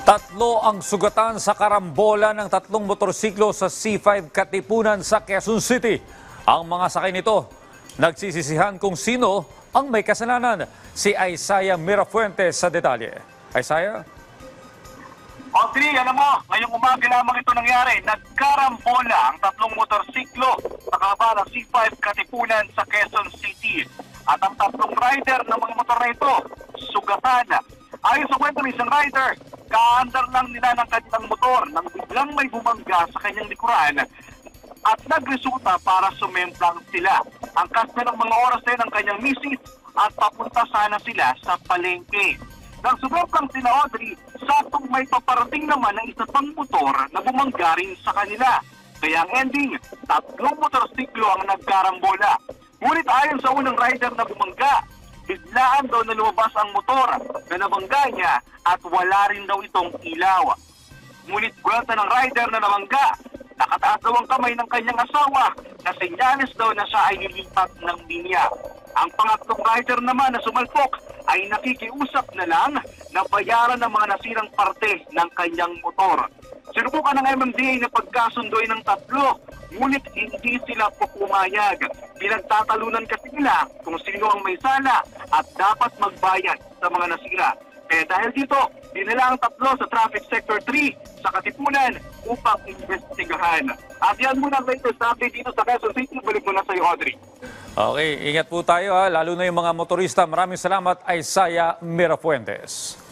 Tatlo ang sugatan sa karambola ng tatlong motorsiklo sa C5 Katipunan sa Quezon City. Ang mga sakay nito nagsisisihan kung sino ang may kasalanan. Si Isaiah Mirafuentes sa detalye. Isaiah? Audrey, alam mo, ngayong umaga lamang ito nangyari. Nagkarambola ang tatlong motorsiklo sa kababa ng C5 Katipunan sa Quezon City. At ang tatlong rider ng mga motor na ito, sugatan. Ayon sa kwento ng isang rider, kaandar lang nila ng kanilang motor nang biglang may bumangga sa kanyang likuran at nagresulta para sumemplang sila. Ang kasna ng mga oras din ng kanyang misis at papunta sana sila sa palengke. Nang sumemplang sila, Audrey, saktong may paparating naman ng isa pang motor na bumangga rin sa kanila. Kaya ang ending, tatlong motorsiklo ang nagkarambola. Ngunit ayon sa unang rider na bumangga, biglaan daw na lumabas ang motor na nabangga niya at wala rin daw itong ilaw. Ngunit kwenta ng rider na nabangga, nakataas daw ang kamay ng kanyang asawa na senyales daw na siya ay nilipat ng linya. Ang pangatlong rider naman na sumalpok ay nakikiusap na lang na bayaran ng mga nasirang parte ng kanyang motor. Sinubukan ng MMDA na pagkasundoy ng tatlo, ngunit hindi sila pumayag. Pinagtatalunan kasi nila kung sino ang may sala at dapat magbayad sa mga nasira. Kaya dahil dito, dinala ang tatlo sa Traffic Sector 3 sa Katipunan upang investigahan. At yan muna ang latest update dito sa Quezon City. Balik mo na sa iyo, Audrey. Okay, ingat po tayo lalo na yung mga motorista. Maraming salamat, Isaiah Mirafuentes.